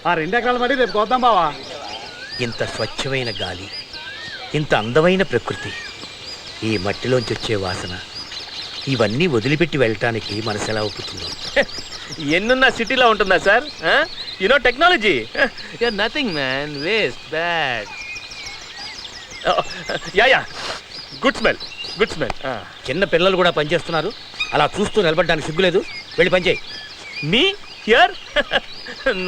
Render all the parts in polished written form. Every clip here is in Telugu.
ఆ 2 ఎకరాల మడి రేపు కోద్దాం బావా. ఇంత స్వచ్ఛమైన గాలి, ఇంత అందమైన ప్రకృతి, ఈ మట్టిలోంచి వచ్చే వాసన, ఇవన్నీ వదిలిపెట్టి వెళ్ళటానికి మనసు ఎలా ఒప్పుతుందో. ఎన్నున్న సిటీలో ఉంటుందా sir? You know technology. You are nothing man, waste, bad. Yeah good smell, good smell. చిన్న పిల్లలు కూడా పనిచేస్తున్నారు, అలా చూస్తూ నిలబడడానికి సిగ్గులేదు? వెళ్ళి పనిచేయి. Me here?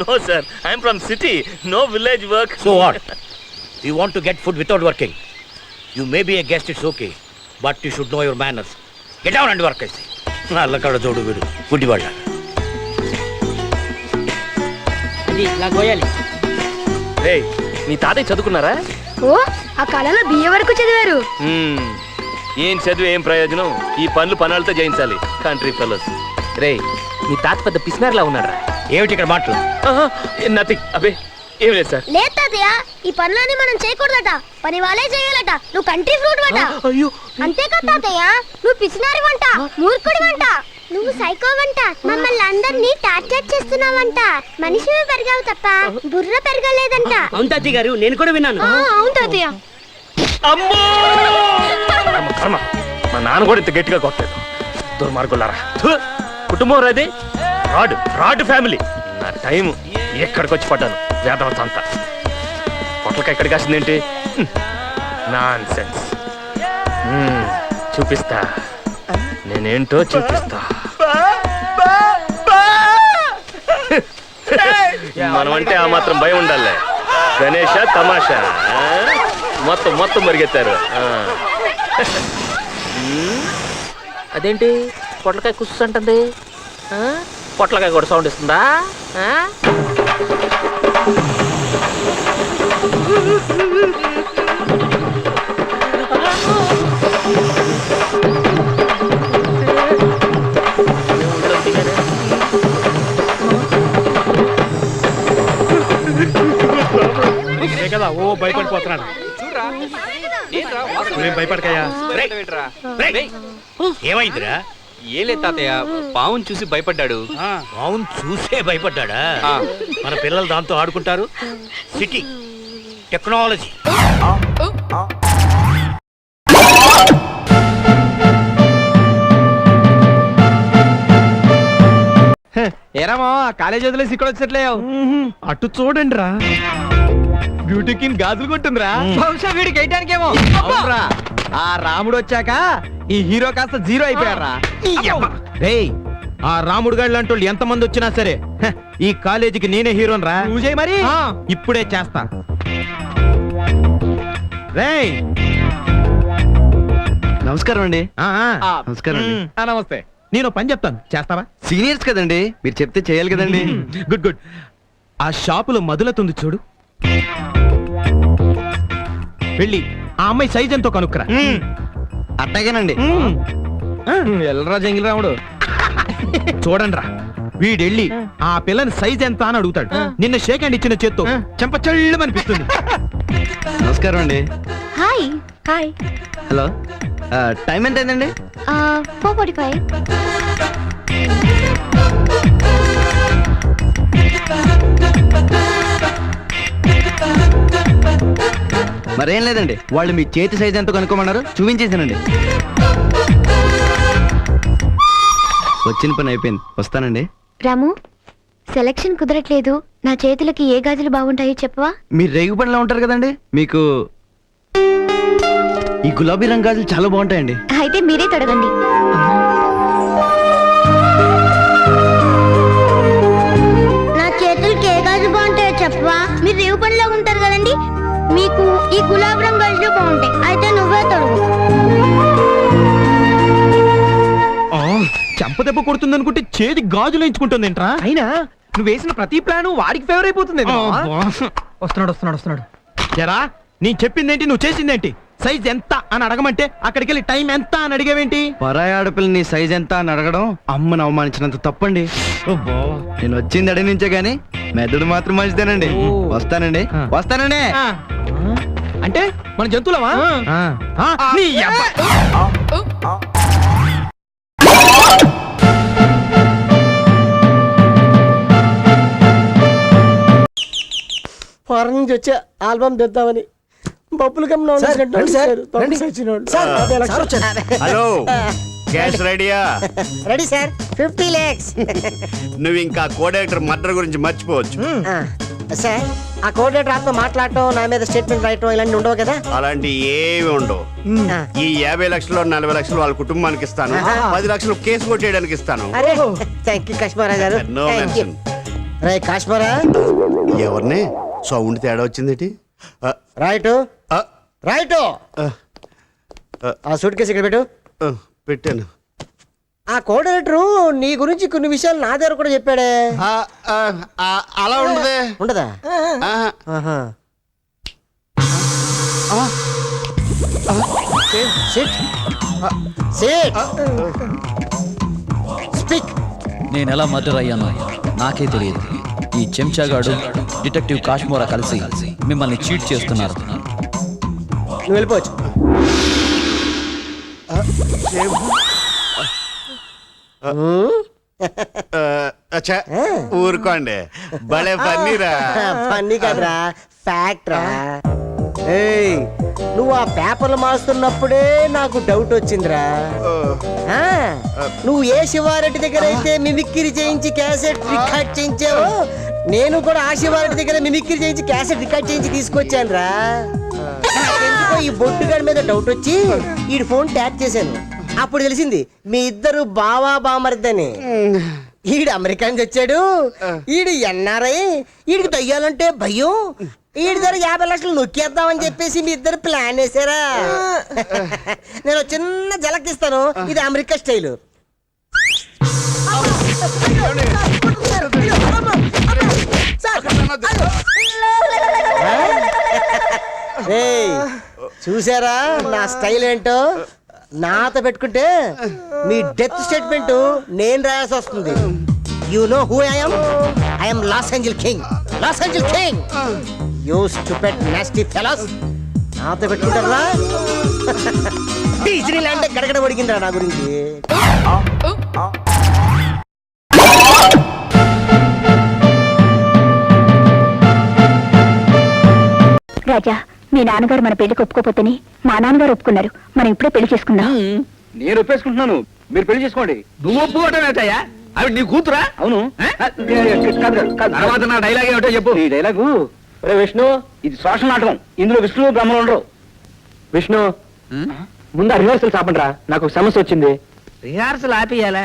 No sir, I'm from city, no village work. So what? You want to get food without working? You may be a guest, it's okay, but you should know your manners. Get down and work. అయితే అల్లకాడ జోడు వీడు గుడ్డివాళ్ళ. రే, మీ తాతయ్య చదువుకున్నారా? ఓ, ఆ కాలంలో బిఏ వరకు చదివారు. ఏం చదువు ఏం ప్రయోజనం? ఈ పనులు పనులతో చేయించాలి, కంట్రీ ఫెలోస్. రే, మీ తాత పెద్ద పిసినార్లా ఉన్నారా? ఏమిటి ఇక్కడ మాటలు? నథింగ్, అబే ఏం లేదు సార్. లేదు తాతయ్య, ఈ పనులన్నీ మనం చేయకూడదట, పని వాళ్ళే చేయాలట. నువ్వు కంట్రీ ఫ్రూట్ వంట. అయ్యో, అంతేకాదు తాతయ్య, నువ్వు పిసినారి వంట, మూర్ఖుడి వంట, నువ్వు సైకో వంట, మమ్మల్ని అందరినీ టార్చర్ చేస్తున్నావంట. మనిషి పెరగావు తప్ప బుర్ర పెరగలేదంట. అవును తాతయ్య గారు, నేను కూడా విన్నాను. అవును తాతయ్య. అమ్మో కర్మ, మా నాన్న కూడా ఇంత గట్టిగా కొట్టలేదు. దుర్మార్గులారా, కుటుంబం రాది, రాడ్ ఫ్యామిలీ. నా టైం ఎక్కడికి వచ్చి పడ్డాను. వేదవతంతా పొట్లకి ఎక్కడికి వచ్చిందేంటి? Non sense. చూపిస్తా, నేనేంటో చూపిస్తా. మనం అంటే ఆ మాత్రం భయం ఉండాలి. గణేష తమాషా మొత్తం మరిగెత్తారు. అదేంటి పొట్లకాయ కుస్సు అంటుంది? పొట్లకాయ కూడా సౌండ్ ఇస్తుందా? కదా ఓ భయపడిపోతున్నాడు. నేను భయపడకయ్యా. ఏమైందిరా? ఏం లేదు తాతయ్య, పావును చూసి భయపడ్డాడు. అవును, చూసే భయపడ్డా? మన పిల్లలు దాంతో ఆడుకుంటారు. City technology. ఏరామో కాలేజ్ వదిలేసి ఇక్కడ వచ్చేట్లేవు. అటు చూడండి రా, బ్యూటీ కింగ్ గాజులు కొంటుందిరా. బహుశా వీడికి వేయటానికేమో. ఆ రాముడు వచ్చాక ఈ హీరో కాస్త జీరో అయిపోయారా. రేయ్, ఆ రాముడు గారు లాంటి వాళ్ళు ఎంతమంది వచ్చినా సరే ఈ కాలేజీకి నేనే హీరోని రా. పూజ మరి ఇప్పుడే చేస్తా. రేయ్, నమస్కారం అండి. నమస్కారం అండి. నమస్తే. నేను పని చెప్తాను, చేస్తావా? సీనియర్స్ కదండి, మీరు చెప్తే చేయాలి కదండి. Good good. ఆ షాపులో మధులతుంది చూడు, వెళ్ళి ఆ అమ్మాయి సైజ్ ఎంతో కనుక్కురా. అట్టగేనండి. ఎల్లరా జంగిల్ రాముడు. చూడండి రా, వీడెళ్ళి ఆ పిల్లని సైజ్ ఎంత అని అడుగుతాడు. నిన్న షేక్ హ్యాండ్ ఇచ్చిన చేత్తో చెంపచెళ్ళమనిపిస్తుంది. నమస్కారం అండి. హాయ్. హాయ్. హలో, టైం ఎంత అయిందండి? 4:45. మరేం లేదండి, వాళ్ళు మీ చేతి సైజ్ ఎంత కనుక్కోమన్నారు, చూపించేసానండి. వచ్చిన పని అయిపోయింది, వస్తానండి. రాము, సెలక్షన్ కుదరట్లేదు. నా చేతులకి ఏ గాజులు బాగుంటాయో చెప్పవా? మీరు రేగు పనిలో ఉంటారు కదండి, మీకు ఈ గులాబీ రంగు గాజులు చాలా బాగుంటాయండి. అయితే మీరే తొడగండి. నా చేతులకి ఏ గాజులు బాగుంటాయో చెప్పవా? మీరు రేగు పనిలో ఉంటారు కదండి, మీకు ఈ గులాబీ రంగు గాజులు బాగుంటాయి. అయితే నువ్వే తొడుగు. చెంపదెబ్బ కొడుతుంది అనుకుంటే చేతి గాజులు ఎంచుకుంటుంది ఏంట్రా? అయినా నువ్వు వేసిన ప్రతి ప్లాన్ వాడికి ఫేవర్ అయిపోతుంది. వస్తున్నాడు. ఎరా, నేను చెప్పిందేంటి, నువ్వు చేసిందేంటి? సైజ్ ఎంత అని అడగమంటే అక్కడికి వెళ్ళి టైం ఎంత అని అడిగేవేంటి? పరాయి ఆడపిల్లని సైజ్ ఎంత అని అడగడం అమ్మను అవమానించినంత తప్పండి. నేను వచ్చింది అడిగి నుంచే గానీ మెదడు మాత్రం మంచిదేనండి. వస్తానండి. అంటే మన జంతువులమా? నీ అబ్బ. ఫారెన్ నుంచి వచ్చే ఆల్బమ్ తెద్దామని బొప్పులు హలో క్యాష్ రెడీయా? Ready sir 50 lakhs. నువ్వు ఇంకా కోడైరెక్టర్ మర్డర్ గురించి మర్చిపోవచ్చు. సార్ ఆ కోఆర్డినేటర్ ఆత్మ మాట్లాడటం నా మీద స్టేట్మెంట్ రాయటం ఇలాంటి ఉండవు కదా? అలాంటి ఏమి ఉండవు. ఈ 50 లక్షలు 40 లక్షలు వాళ్ళ కుటుంబానికి ఇస్తాను, 10 లక్షలు కేసు కొట్టేయడానికి ఇస్తాను. అరే థ్యాంక్ యూ కాశ్మీరా గారు. No mention. రే కాశ్మీరా, ఎవరిని సౌండ్ తేడా వచ్చింది? Right right. ఆ సూట్ కేసు ఇక్కడ పెట్టు. పెట్టాను. ఆ కోఆర్డినేటర్ నీ గురించి కొన్ని విషయాలు నా దగ్గర కూడా చెప్పాడే. అలా ఉండదే. ఉండదా? నేను ఎలా మర్డర్ అయ్యానో నాకే తెలియదు. ఈ చెంచాగాడు డిటెక్టివ్ కాశ్మోరా కలిసి మిమ్మల్ని చీట్ చేస్తున్నారు. నువ్వు వెళ్ళిపోవచ్చు. ఊరుకోండి, భలే పన్నీరా. పన్నీ కదరా, ఫ్యాక్ట్ రా. ఏయ్, నువ్వు ఆ పేపర్లు మారుస్తున్నప్పుడే నాకు డౌట్ వచ్చిందిరా. నువ్వు ఏ శివారెడ్డి దగ్గర అయితే మిమిక్రీ చేయించి క్యాసెట్ రికార్డ్ చేయించావో, నేను కూడా ఆ శివారెడ్డి దగ్గర మిమిక్రీ చేయించి క్యాసెట్ రికార్డ్ చేయించి తీసుకొచ్చాను రా. నాకెందుకో ఈ బొట్టుగాడి మీద డౌట్ వచ్చి ఈ ఫోన్ ట్యాప్ చేశాను. అప్పుడు తెలిసింది మీ ఇద్దరు బావా బామర్దని. ఈడు అమెరికా నుంచి వచ్చాడు, ఈడు ఎన్ఆర్ఐ, ఈడికి దయ్యాలంటే భయం. ఈడి దగ్గర 50 లక్షలు నొక్కేద్దామని చెప్పేసి మీ ఇద్దరు ప్లాన్ వేసారా? నేను చిన్న జలకిస్తాను, ఇది అమెరికా స్టైలు. చూసారా నా స్టైల్ ఏంటో? నాతో పెట్టుకుంటే మీ డెత్ స్టేట్మెంట్ నేను రాయాల్సి వస్తుంది. You know who I am Los Angel King. Los Angel King. You stupid nasty fellows. నాతో పెట్టుకుంటారా? డిజ్నీ ల్యాండ్ గడగడ పడిగిందిరా నా గురించి. రాజా, మీ నాన్నగారు మన పెళ్లికి ఒప్పుకోపోతేనే మా నాన్నగారు ఒప్పుకున్నారు. మనం ఇప్పుడే పెళ్లి చేసుకుందాం. నేను ఒప్పేసుకుంటున్నాను, మీరు పెళ్లి చేసుకోండి. నువ్వు ఒప్పుకోవటం ఏంటయ్యా? అవి నీ కూతురా? అవును. తర్వాత నా డైలాగ్ ఏమిటో చెప్పు. ఈ డైలాగు, రే విష్ణు, ఇది సోషల్ నాటకం, ఇందులో విష్ణు బ్రహ్మలు ఉండరు. విష్ణు, ముందు రిహార్సల్ ఆపండిరా, నాకు ఒక సమస్య వచ్చింది. రిహార్సల్ ఆపియాలా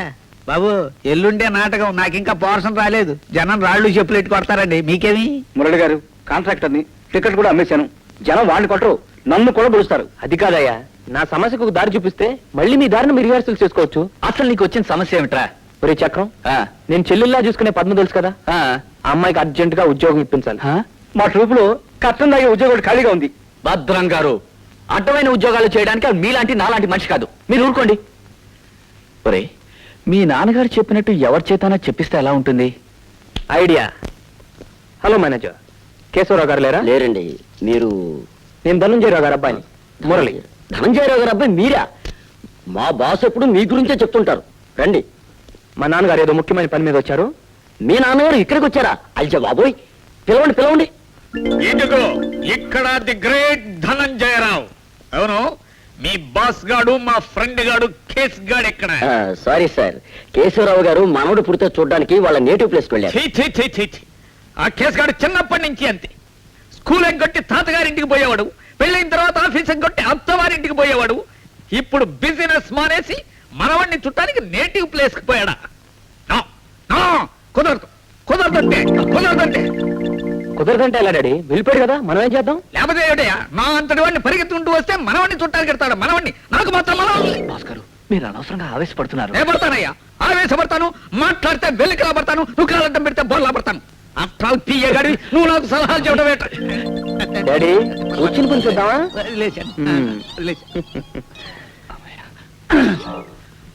బాబు? ఎల్లుండే నాటకం, నాకు ఇంకా పోర్షన్ రాలేదు. జనం రాళ్ళు చెప్పులు ఎట్టు కొడతారండి. మీకేమి? మురళి గారు, కాంట్రాక్టర్ని, టికెట్ కూడా అమ్మేశాను. జనం వాడిని కొట్టరు, నన్ను కూడా పిలుస్తారు. అది కాదయ్యా, నా సమస్యకు ఒక దారి చూపిస్తే మళ్ళీ మీ దారిని మీరు రిహార్సల్ చేసుకోవచ్చు. అసలు నీకు వచ్చిన సమస్య ఏమిట్రా? ఒరే చక్రం, నేను చెల్లెల్లా చూసుకునే పద్మ తెలుసు కదా, ఆ అమ్మాయికి అర్జెంట్ గా ఉద్యోగం ఇప్పించాలి. మా ట్రూప్ లో కష్టం దాగే ఉద్యోగం ఖాళీగా ఉంది. భద్రం గారు, అడ్డమైన ఉద్యోగాలు చేయడానికి అది మీలాంటి నాలాంటి మనిషి కాదు. మీరు ఊరుకోండి. ఒరే, మీ నాన్నగారు చెప్పినట్టు ఎవరి చేతనా చెప్పిస్తే ఎలా ఉంటుంది? ఐడియా. హలో మేనేజర్, కేశవరావు గారు లేరా? లేరండి. మీరు? నేను ధనంజయరావు గారు అబ్బాయిని. మురళి. ధనంజయరావు గారు అబ్బాయి మీరా? మా బాస్ ఎప్పుడు మీ గురించే చెప్తుంటారు. రండి. మా నాన్నగారు ఏదో ముఖ్యమైన పని మీద వచ్చారు. మీ నాన్నగారు ఇక్కడికి వచ్చారా? అయ్యా బాబోయ్, పిలవండి పిలవండి. ఇదిగో ఇక్కడ ది గ్రేట్ ధనంజయరావు. అవును, మీ బాస్ గాడు, మా ఫ్రెండ్ గాడు కేస్ గాడు ఎక్కడ? సారీ సార్, కేశవరావు గారు మనవడు పుడితే చూడడానికి వాళ్ళ నేటివ్ ప్లేస్కి వెళ్ళారు. ఆ కేసు గాడు చిన్నప్పటి నుంచి అంతే. స్కూల్ ఎగ్గొట్టి తాతగారింటికి పోయేవాడు, పెళ్ళైన తర్వాత ఆఫీస్ ఎగ్గొట్టి అత్తవారింటికి పోయేవాడు. ఇప్పుడు బిజినెస్ మానేసి మనవాడిని చుట్టానికి నేటివ్ ప్లేస్ కి పోయాడా? కుదరదు, కుదరదంటే కుదరదంటే. కుదరదంటే ఎలా డాడీ? వెళ్ళిపోయాడు కదా, మనం ఏం చేద్దాం? లేకపోతే ఏమిటయ్యా, నా అంతటి వాడిని పరిగెత్తుకుంటూ వస్తే మనవాడిని చుట్టానికి ఎడతాడు. మనవాడిని నాకు మాత్రం మనవాడిని. భాస్కర్, మీరు అనవసరంగా ఆవేశపడుతున్నారు. నేను పడతానయ్యా, ఆవేశపడతాను. మాట్లాడితే వెలికి రాబడతాను, నువ్వు కాలంటం పెడితే బోర్లా పడతాను. ఆఫ్టర్ పియ్య గడి నువ్వు నాకు సలహాలు చెప్పడం ఏంట? డాడీ, వచ్చిన పని చూద్దామా?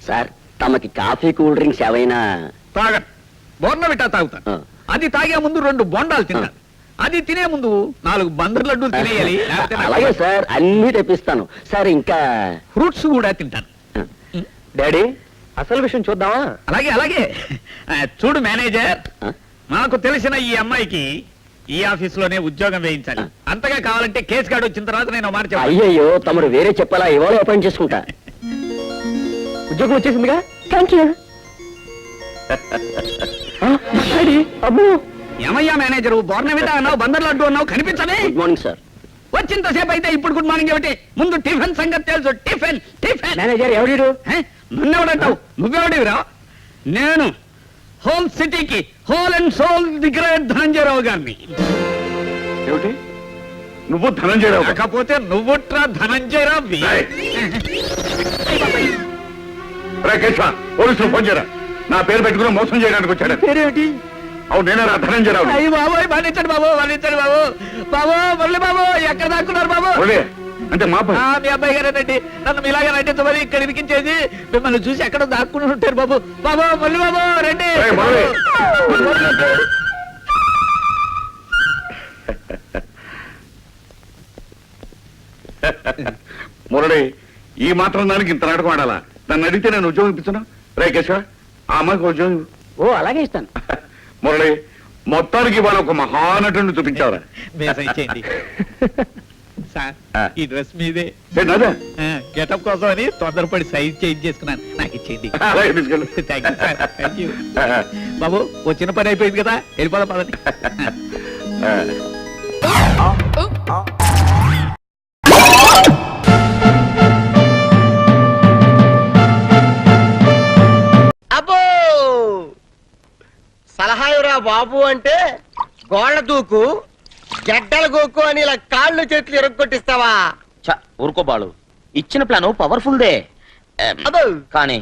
సార్, తమకి కాఫీ కూల్ డ్రింక్స్ ఏవైనా? తాగను, బోర్నవిటా తాగుతాను. అది తాగే ముందు 2 బొండాలు తింటాను. అది తినే ముందు 4 బందర్ లడ్డూలు తినేయాలి. అలాగే సార్, అన్ని తెప్పిస్తాను. సార్, ఇంకా ఫ్రూట్స్ కూడా తింటాను. డాడీ, అసలు విషయం చూద్దామా? అలాగే అలాగే. చూడు మేనేజర్, నాకు తెలిసిన ఈ అమ్మాయికి ఈ ఆఫీస్ లోనే ఉద్యోగం వేయించాలి. అంతగా కావాలంటే కేసు కార్డు వచ్చిన తర్వాత నేను మాట చెప్పాలి. అయ్యయ్యో తమరు వేరే చెప్పాలా, ఇవాళ అపాయింట్ చేసుకుంటా. ఉద్యోగం వచ్చేసిందిగా. Thank you. అబ్బో, ఏమయ్యా మేనేజరు, బోర్నవిట అన్నావు, బందర్ లడ్డు అన్నావు, కనిపించలే. Good morning sir. వచ్చింతసేపు అయితే ఇప్పుడు గుడ్ మార్నింగ్ ఏమిటి? ముందు టిఫిన్ సంగతి తెలుసు. Tiffin tiffin. మేనేజర్ ఎవడు? నన్నెవడంటావు? నువ్వెవడివిరా? నేను హోల్ సిటీకి whole and soul the great Dhananjayarao గారిని. ఏమిటి నువ్వు ధనంజయరావు? కాకపోతే నువ్వుట్రా ధనంజయరావు. పోలీసులు ఫోన్ చేయరా, నా పేరు పెట్టుకుని మోసం చేయడానికి వచ్చాడు. పేరేమిటి? అవును నేనే రా ధనంజయరావు. అయ్యి బాబోయ్, మన్నించండి బాబు, మన్నించండి బాబు. బాబు మురళి బాబు, ఎక్కడ దాక్కున్నారు బాబు? అంటే మా పని. మీ అబ్బాయి గారేనండి, నన్ను మీలాగా నటించమని ఇక్కడ ఇరికించేది. మిమ్మల్ని చూసి ఎక్కడో దాక్కుని ఉంటారు బాబు. బాబు మురళి బాబు రండి. మురళి, ఈ మాత్రం దానికి ఇంత నాటకం ఆడాలా? నన్ను అడిగితే నేను ఉద్యోగం ఇప్పించను. రే కేశవ, ఆ అమ్మాయికి ఉద్యోగం. ఓ అలాగే ఇస్తాను. మురళి, మొత్తానికి ఇవాళ ఒక మహానటుని చూపించావరా? సార్, ఈ డ్రెస్ మీదే. అదే గెటప్ కోసం అని తొందరపడి సైజ్ చేంజ్ చేసుకున్నాను. నాకు ఇచ్చేయండి. అలాగే తీసుకెళ్ళు. Thank you sir, thank you. బాబు, ఓ చిన్న పని అయిపోయింది కదా, వెళ్ళిపోదాం పదండి. అబ్బో, సలహాయురా బాబు అంటే గోళ్ళ దూకు, గడ్డల గోకు అని ఇలా కాళ్ళు చేతులు ఎరగొట్టిస్తావా? ఊరుకో బాలు, ఇచ్చిన ప్లాను పవర్ఫుల్ దే. కానీ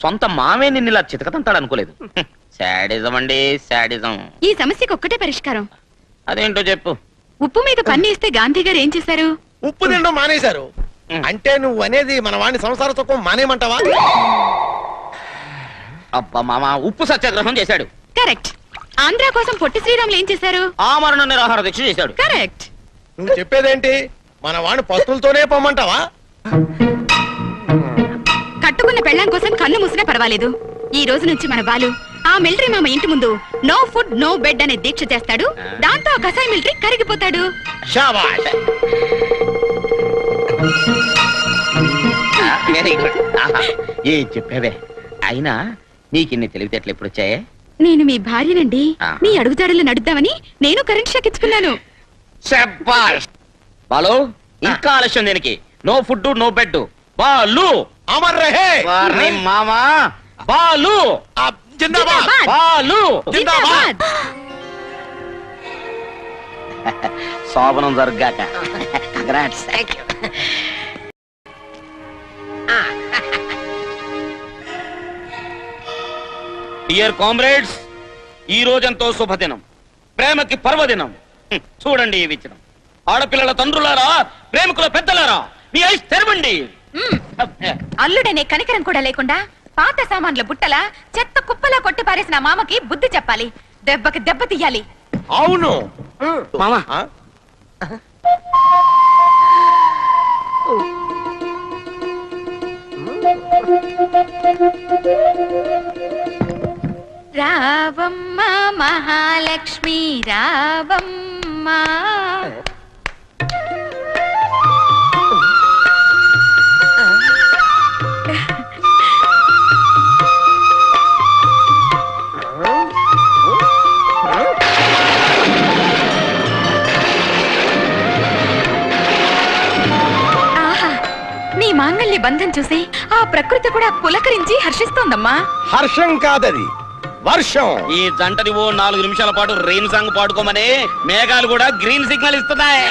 సొంత మామే నిన్ను ఇలా చితకతంటాడు అనుకోలేదు. శాడిజం అండి, శాడిజం. ఈ సమస్యకు ఒక్కటే పరిష్కారం. అదేంటో చెప్పు. ఉప్పు మీద పన్నేస్తే గాంధీ గారు ఏం చేశారు? ఉప్పు తినడం మానేశారు. అంటే నువ్వు అనేది మన వాడిని సంసార సుఖం మానేమంటావా? అబ్బా మామ, ఉప్పు సత్యాగ్రహం చేశాడు. కరెక్ట్. ఆంధ్ర కోసం పొట్టి శ్రీరాములు ఏం చేశారు? ఆమరణ నిరాహార దీక్ష చేశాడు. కరెక్ట్. నువ్వు చెప్పేదేంటి? మన వాడిని పస్తులతోనే పొమ్మంటావా? కట్టుకున్న పెళ్ళాం కోసం కన్ను మూసినా పర్వాలేదు. ఈ రోజు నుంచి మన బాలు ఆ మిలిటరీ మామ ఇంటి ముందు నో ఫుడ్ నో బెడ్ అనే దీక్ష చేస్తాడు. దాంతో ఆ కసాయి మిలిటరీ కరిగిపోతాడు. శాబాష్. ఏం చెప్పావే? అయినా నీకిన్ని తెలివితేటలు ఎప్పుడు వచ్చాయే? నేను మీ భార్యనండి. మీ అడుగుజాడల్లో నడుద్దామని నేను కరెంట్ షాక్ ఇచ్చుకున్నాను. శభాష్. బాలు, ఇంకా ఆలస్యం దేనికి? No food no bed. Balu అమర్ రహే. వారిని మామా. బాలు జిందాబాద్. బాలు జిందాబాద్. శోభనం జరగాక. కంగ్రాట్స్. డియర్ కామ్రేడ్స్, ఈ రోజంతో శుభదినం, ప్రేమకి పర్వదినం. చూడండి ఈ విచనం. ఆడపిల్లల తండ్రులారా, ప్రేమికుల పెద్దలారా, మీ ఐస్ తెరవండి. అల్లుడనే కనికరం కూడా లేకుండా పాత సామాన్ల బుట్టలా చెత్త కుప్పలా కొట్టి పారేసిన మామకి బుద్ధి చెప్పాలి. దెబ్బకి దెబ్బ తీయాలి. అవును మామా. రావమ్మ మహాలక్ష్మి రావమ్మ. ఆహా, నీ మాంగళ్య బంధం చూసి ఆ ప్రకృతి కూడా పులకరించి హర్షిస్తోందమ్మా. హర్షం కాదది, వర్షం. ఈ జంటని ఓ 4 నిమిషాల పాటు రెయిన్ సాంగ్ పాడుకోమని మేఘాలు కూడా గ్రీన్ సిగ్నల్ ఇస్తున్నాయి.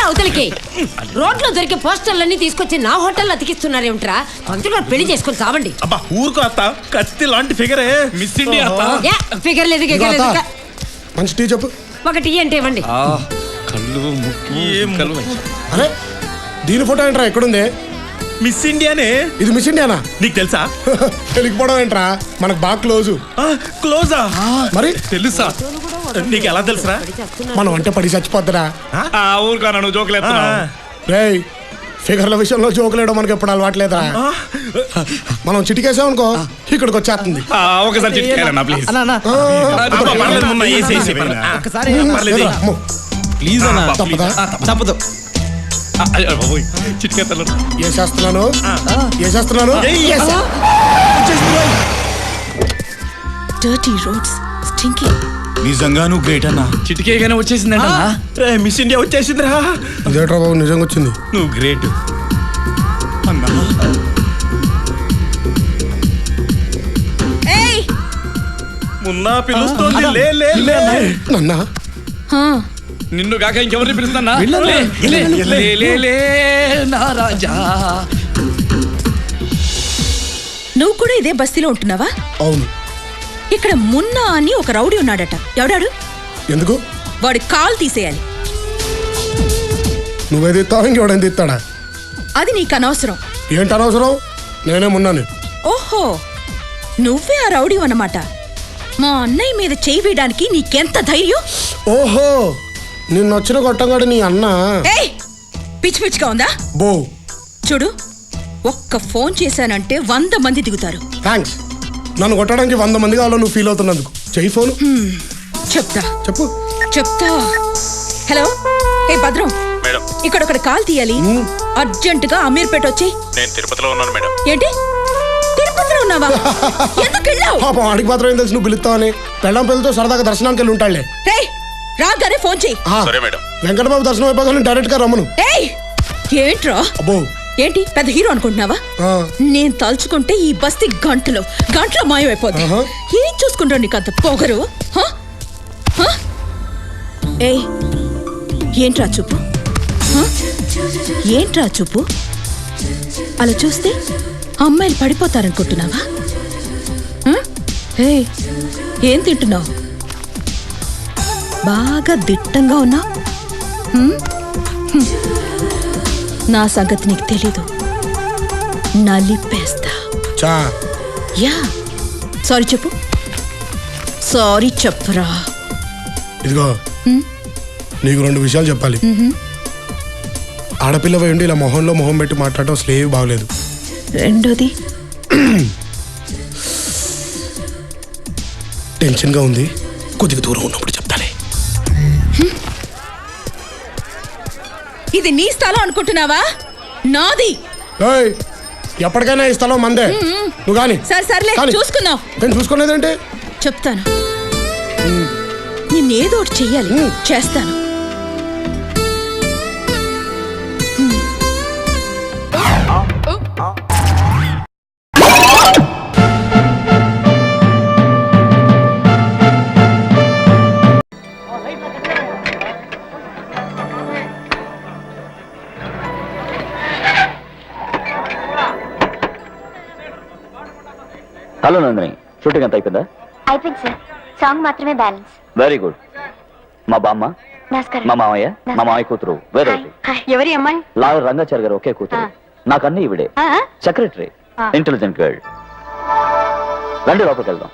అవతలికి రోడ్లో దొరికే పోస్టర్లన్నీ తీసుకొచ్చి నా హోటల్లో అతికిస్తున్నారేమిట్రా? పంతులు పెళ్లి చేసుకొని చావండి. అబ్బా ఊరుకో అత్త, కత్తి లాంటి ఫిగరే మిస్ ఇండియా అత్త. ఫిగర్ లేదు గిగర్ లేదు. మంచి టీ చెప్పు. ఒక టీ అంటే ఇవ్వండి. కళ్ళు ముక్కు కళ్ళు. అరే దీని ఫోటో ఏంట్రా ఎక్కడుంది? మిస్ ఇండియానే. ఇది మిస్ ఇండియానా? నీకు తెలుసా? తెలియకపోవడం ఏంట్రా, మనకు బాగా క్లోజు. క్లోజా? మరి తెలుసా? నీకు ఎలా తెలుసురా? మనం అంటే పడి చచ్చిపోద్దురా. ఊరుకానా నువ్వు జోకులేస్తున్నా. రేయ్, ఫిగర్ల విషయంలో జోకులేయడం మనకి ఎప్పుడు అలవాట్లేదా? మనం చిటికేసామనుకో ఇక్కడికి వచ్చేస్తుంది. ఒకసారి చిటికేయాలన్నా ప్లీజ్. ప్లీజ్ అన్న. తప్పదు. చిటికేస్తాను. ఏ చేస్తున్నాను? Dirty roads, stinking. నిజంగా నువ్వు గ్రేట్ అన్నా. చిటికేగానే వచ్చేసిందంట. Miss India వచ్చేసిందిరా. ఇదేట్రా బాబు, నిజంగా వచ్చింది. నువ్వు గ్రేట్ అన్నా. మున్నా పిలుస్తోంది. నన్నా నిన్ను కాక ఇంకెవరిని పిలుస్తున్నా? నువ్వు కూడా ఇదే బస్తీలో ఉంటున్నావా? అవును. ఇక్కడ మున్నా అని ఒక రౌడీ ఉన్నాడట. ఎవడాడు? ఎందుకు? వాడి కాల్ తీసేయాలి. నువ్వేది ఇస్తావు, ఇంకెవడైనా ఇస్తాడా? అది నీకు అనవసరం. ఏంటి అనవసరం? నేనే మున్నాను. ఓహో, నువ్వే ఆ రౌడీ అన్నమాట. మా అన్నయ్య మీద చేయి వేయడానికి నీకెంత ధైర్యం? ఓహో, నిన్న వచ్చిన కొట్టంగాడు నీ అన్న. పిచ్చి పిచ్చిగా ఉందా? బో చూడు, ఒక్క ఫోన్ చేశానంటే 100 మంది దిగుతారు. థ్యాంక్స్. నన్ను కొట్టడానికి 100 మంది కావాలో నువ్వు ఫీల్ అవుతున్నందుకు. చెయ్యి ఫోన్. చెప్తా. చెప్తా. హలో, ఏ భద్రం, ఇక్కడ ఒక కాల్ తీయాలి. అర్జెంట్ గా అమీర్పేట వచ్చి. నేను తిరుపతిలో ఉన్నాను మేడం. ఏంటి, తిరుపతిలో ఉన్నావా? ఎందుకు వెళ్ళావు? పాపం ఆడికి మాత్రం ఏం తెలుసు నువ్వు పిలుస్తావని. పెళ్ళం పిల్లతో సరదాగా దర్శనానికి వెళ్ళి ఉంటాడులే. రాగానే ఫోన్ చెయ్యి. సరే మేడం. వెంకటబాబు దర్శనం అయిపోగానే డైరెక్ట్ గా రమ్మను. ఏంట్రా? అబ్బో, ఏంటి పెద్ద హీరో అనుకుంటున్నావా? నేను తలుచుకుంటే ఈ బస్తీ గంటలో మాయమైపోద్ది. ఏం చూసుకుంటావు, నీకు అంత పొగరు? ఏంట్రా చూపు? ఏంట్రా చూపు? అలా చూస్తే అమ్మాయిలు పడిపోతారనుకుంటున్నావా? ఏం తింటున్నావు? బాగా దిట్టంగా ఉన్నావు. నా సంగతి నీకు తెలీదు. నలిపేస్తా. యా, సారీ చెప్పు. సారీ చెప్పురా. ఇదిగో, నీకు 2 విషయాలు చెప్పాలి. ఆడపిల్ల పోయిండి ఇలా మొహంలో మొహం పెట్టి మాట్లాడటం స్లేవ్ బాగలేదు. రెండోది, టెన్షన్ గా ఉంది, కొద్దిగా దూరం ఉన్నప్పుడు చెప్తాలే. ఇది నీ స్థలం అనుకుంటున్నావా? నాది. ఎప్పటికైనా ఈ స్థలం మందే. నువ్వు కానీ. సర్లే, చూసుకుందాం. నేను చూసుకునేదేంటి? చెప్తాను. నేనేదో ఒకటి చెయ్యాలి. చేస్తాను. హలో నందిని, షూటింగ్ అంత అయిపోయిందా? అయిపోయింది సార్, సాంగ్ మాత్రమే బ్యాలెన్స్. Very good. మా బామ్మ, మా మామయ్య, మా మామయ్య కూతురు వేరే. ఎవరి అమ్మాయి? లాయర్ రంగాచారి గారు ఒకే కూతురు. నాకన్నీ ఇవిడే. Secretary, intelligent girl. రండి లోపలికి వెళ్దాం.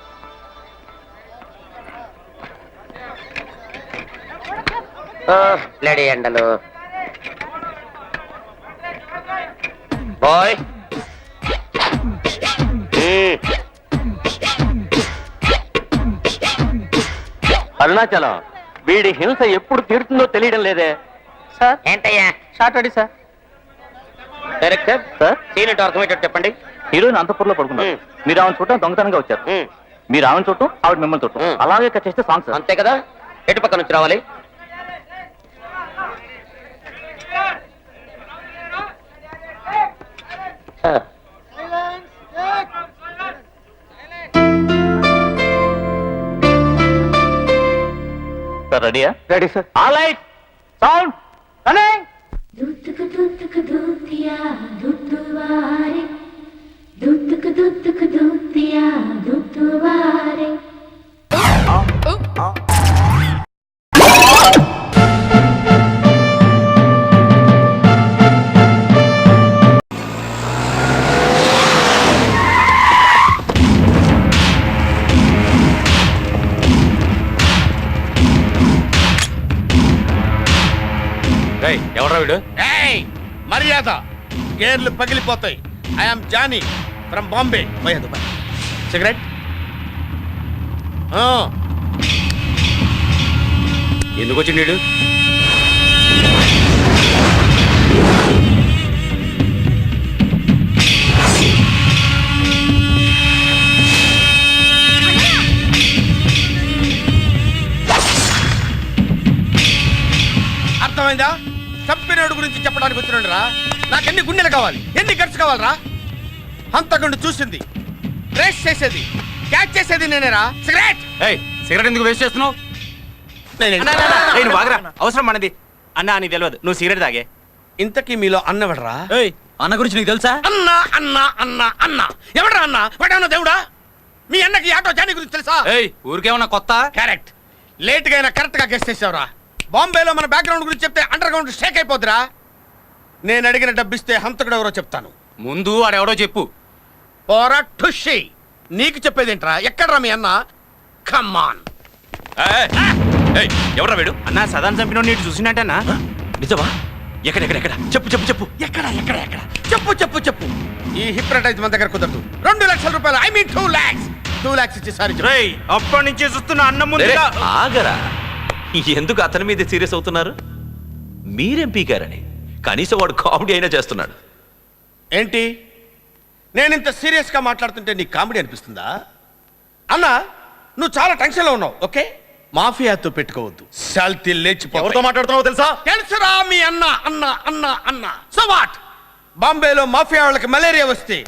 లేడీ ఎండలు బాయ్. అరుణాచలం, వీడి హింస ఎప్పుడు తీరుతుందో తెలియడం లేదే. సార్ ఏంటయ్యా? Shot ready sir. Director sir, scene ఏంటో అర్థమయ్యేటట్టు చెప్పండి. హీరోయిన్ అంతఃపురంలో పడుకున్నారు. మీరు ఆమెను చూడటం దొంగతనంగా వచ్చారు. మీరు ఆమెను చూడటం, ఆవిడ మిమ్మల్ని చూడటం, అలాగే కట్ చేస్తే సాంగ్స్. అంతే కదా? ఎటు పక్క నుంచి రావాలి? సార్ రెడీయా? Ready sir. All right, sound running. ఎవరా వీడు? ఏయ్ మర్యాద గేర్లు పగిలిపోతాయి. I'm Johnny from Bombay. పోయేది సిగరెట్. ఎందుకు వచ్చిండు వీడు? అర్థమైందా? చంపినోడు గురించి చెప్పడానికి వచ్చినాడు రా. నాకు ఎన్ని గుండెలు కావాలి, ఎన్ని గట్స్ కావాలరా? హంతకుండా చూసింది, రేస్ చేసేది, క్యాచ్ చేసేది నేనేరా. సిగరెట్. సిగరెట్ ఎందుకు వేస్ట్ చేస్తున్నావు? అవసరం మనది అన్న అని తెలియదు. నువ్వు సిగరెట్ తాగే. ఇంతకీ మీలో అన్నవడరా? అన్న గురించి నీకు తెలుసా? అన్న అన్న అన్న అన్న ఎవడరా అన్న? వాడేమన్నా దేవుడా? మీ అన్నకి ఆటో జానీ గురించి తెలుసా? ఊరికేమన్నా కొత్త? కరెక్ట్. లేట్ గా అయినా కరెక్ట్ గా గెస్ట్ చేసావురా. బాంబేలో మన బ్యాక్గ్రౌండ్ గురించి చెప్తే అండర్ గ్రౌండ్ షేక్ అయిపోద్దిరా. నేను అడిగిన డబ్బిస్తే హంతకుడు ఎవరో చెప్తాను. ముందు ఆడెవడో చెప్పు. పోరా ఠుషి. నీకు చెప్పేదేంట్రా? ఎక్కడ్రా మీ అన్న? కమ్మాన్. ఎవరా వీడు? అన్న సదాన్ చంపిన నీటి చూసినట్టేనా? నిజమా? ఎక్కడ చెప్పు చెప్పు చెప్పు. ఎక్కడ చెప్పు చెప్పు చెప్పు. ఈ హిప్నటైజ్ మన దగ్గర కుదరదు. 2 లక్షల రూపాయలు, ఐ మీన్ 2 lakhs. 2 lakhs ఇచ్చి సారీ. అప్పటి నుంచి చూస్తున్న అన్న ముందు ఆగరా. ఎందుకు అతని మీద సీరియస్ అవుతున్నారు? మీరేం పీకారని. కనీసం వాడు కామెడీ అయినా చేస్తున్నాడు. ఏంటి నేను ఇంత సీరియస్ గా మాట్లాడుతుంటే నీకు కామెడీ అనిపిస్తుందా? అన్న నువ్వు చాలా టెన్షన్ లో ఉన్నావు. ఓకే, మాఫియాతో పెట్టుకోవద్దు. శాల్తీ లేచిపో. ఎవరితో మాట్లాడుతున్నావో తెలుసా? తెలుసురా మీ అన్న అన్న అన్న అన్న. So what? బాంబేలో మాఫియా వాళ్ళకి మలేరియా వస్తే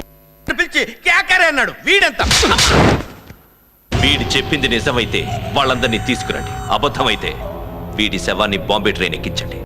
పిలిచి క్యాకరే అన్నాడు. వీడెంత? వీడు చెప్పింది నిజమైతే వాళ్ళందరినీ తీసుకురండి. అబద్ధమైతే వీడి శవాన్ని బాంబే ట్రైన్ ఎక్కించండి.